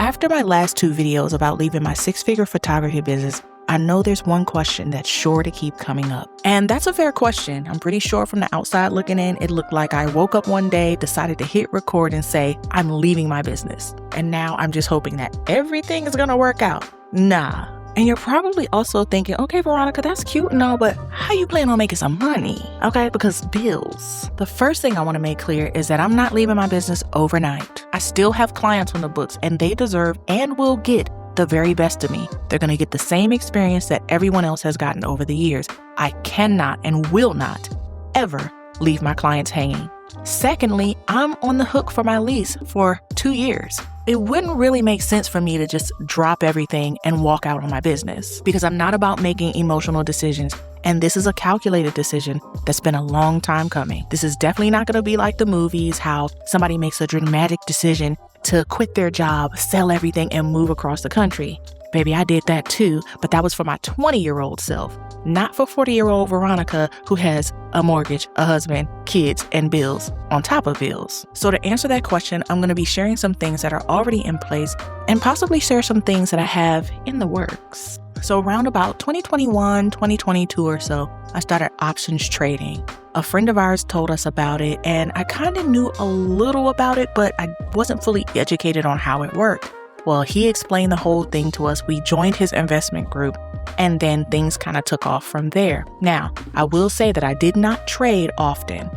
After my last 2 videos about leaving my 6-figure photography business, I know there's one question that's sure to keep coming up. And that's a fair question. I'm pretty sure from the outside looking in, it looked like I woke up one day, decided to hit record and say, I'm leaving my business. And now I'm just hoping that everything is gonna work out. Nah. And you're probably also thinking, okay, Veronica, that's cute and all, but how you plan on making some money? Okay, because bills. The first thing I want to make clear is that I'm not leaving my business overnight. I still have clients on the books and they deserve and will get the very best of me. They're going to get the same experience that everyone else has gotten over the years. I cannot and will not ever leave my clients hanging. Secondly, I'm on the hook for my lease for 2 years. It wouldn't really make sense for me to just drop everything and walk out on my business because I'm not about making emotional decisions. And this is a calculated decision that's been a long time coming. This is definitely not going to be like the movies, how somebody makes a dramatic decision to quit their job, sell everything, and move across the country. Baby, I did that too, but that was for my 20-year-old self, not for 40-year-old Veronica who has a mortgage, a husband, kids, and bills on top of bills. So to answer that question, I'm going to be sharing some things that are already in place and possibly share some things that I have in the works. So around about 2021, 2022 or so, I started options trading. A friend of ours told us about it, and I kind of knew a little about it, but I wasn't fully educated on how it worked. Well, he explained the whole thing to us. We joined his investment group, and then things kind of took off from there. Now, I will say that I did not trade often.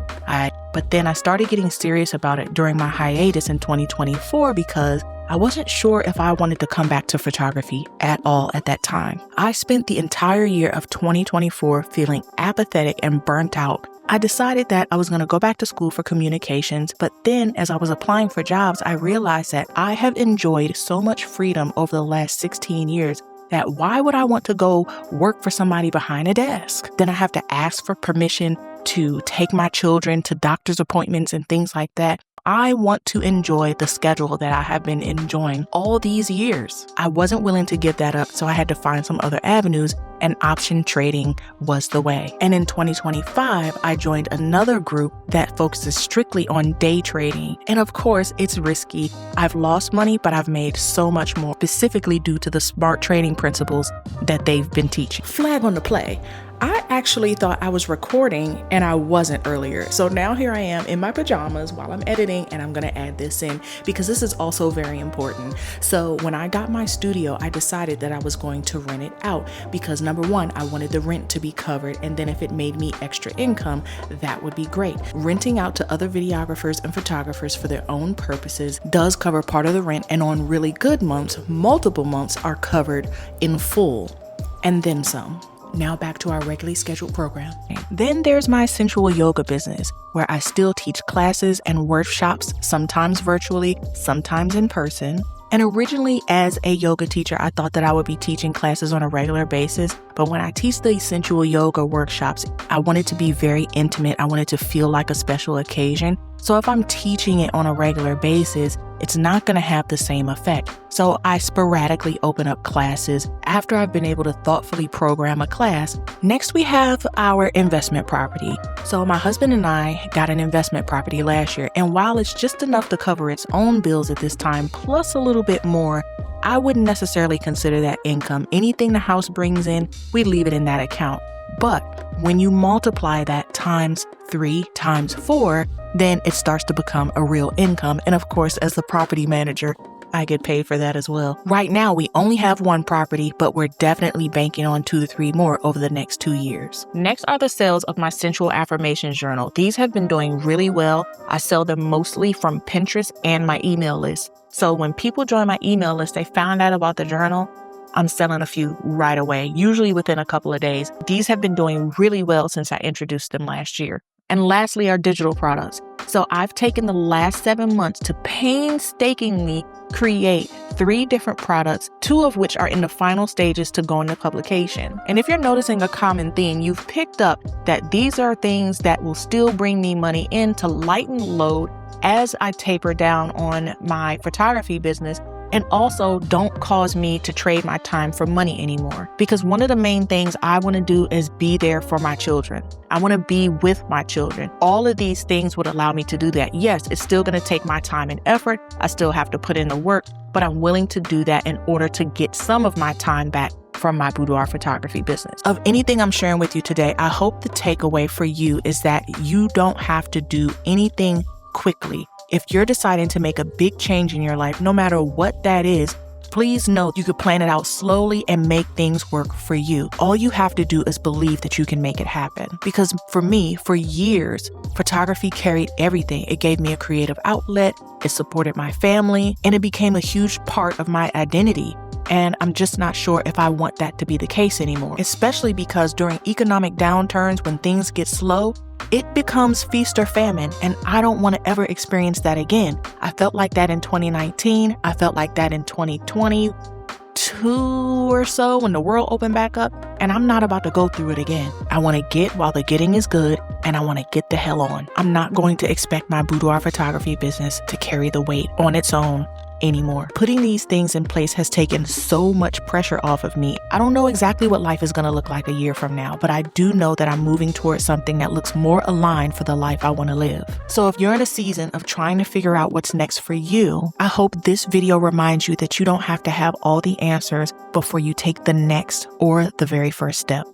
But then I started getting serious about it during my hiatus in 2024 because I wasn't sure if I wanted to come back to photography at all at that time. I spent the entire year of 2024 feeling apathetic and burnt out. I decided that I was going to go back to school for communications, but then as I was applying for jobs, I realized that I have enjoyed so much freedom over the last 16 years that why would I want to go work for somebody behind a desk? Then I have to ask for permission to take my children to doctor's appointments and things like that. I want to enjoy the schedule that I have been enjoying all these years. I wasn't willing to give that up, so I had to find some other avenues, and option trading was the way. And in 2025, I joined another group that focuses strictly on day trading. And of course, it's risky. I've lost money, but I've made so much more, specifically due to the smart trading principles that they've been teaching. Flag on the play. I actually thought I was recording and I wasn't earlier. So now here I am in my pajamas while I'm editing, and I'm going to add this in because this is also very important. So when I got my studio, I decided that I was going to rent it out because number one, I wanted the rent to be covered. And then if it made me extra income, that would be great. Renting out to other videographers and photographers for their own purposes does cover part of the rent. And on really good months, multiple months are covered in full and then some. Now back to our regularly scheduled program. Then there's my sensual yoga business, where I still teach classes and workshops, sometimes virtually, sometimes in person. And originally as a yoga teacher, I thought that I would be teaching classes on a regular basis. But when I teach the sensual yoga workshops, I want it to be very intimate. I want it to feel like a special occasion. So if I'm teaching it on a regular basis, it's not going to have the same effect. So I sporadically open up classes after I've been able to thoughtfully program a class. Next, we have our investment property. So my husband and I got an investment property last year, and while it's just enough to cover its own bills at this time, plus a little bit more, I wouldn't necessarily consider that income. Anything the house brings in, we leave it in that account. But when you multiply that times 3, times 4, then it starts to become a real income. And of course, as the property manager, I get paid for that as well. Right now, we only have one property, but we're definitely banking on 2 to 3 more over the next 2 years. Next are the sales of my Sensual Affirmations Journal. These have been doing really well. I sell them mostly from Pinterest and my email list. So when people join my email list, they found out about the journal. I'm selling a few right away, usually within a couple of days. These have been doing really well since I introduced them last year. And lastly, our digital products. So I've taken the last 7 months to painstakingly create 3 different products, 2 of which are in the final stages to go into publication. And if you're noticing a common theme, you've picked up that these are things that will still bring me money in to lighten the load as I taper down on my photography business, And also, don't cause me to trade my time for money anymore. Because one of the main things I want to do is be there for my children. I want to be with my children. All of these things would allow me to do that. Yes, it's still going to take my time and effort. I still have to put in the work, but I'm willing to do that in order to get some of my time back from my boudoir photography business. Of anything I'm sharing with you today, I hope the takeaway for you is that you don't have to do anything quickly. If you're deciding to make a big change in your life, no matter what that is, please know you could plan it out slowly and make things work for you. All you have to do is believe that you can make it happen. Because for me, for years, photography carried everything. It gave me a creative outlet, it supported my family, and it became a huge part of my identity. And I'm just not sure if I want that to be the case anymore, especially because during economic downturns, when things get slow, it becomes feast or famine, and I don't want to ever experience that again. I felt like that in 2019. I felt like that in 2022 or so when the world opened back up, and I'm not about to go through it again. I want to get while the getting is good, and I want to get the hell on. I'm not going to expect my boudoir photography business to carry the weight on its own anymore. Putting these things in place has taken so much pressure off of me. I don't know exactly what life is going to look like a year from now, but I do know that I'm moving towards something that looks more aligned for the life I want to live. So if you're in a season of trying to figure out what's next for you, I hope this video reminds you that you don't have to have all the answers before you take the next or the very first step.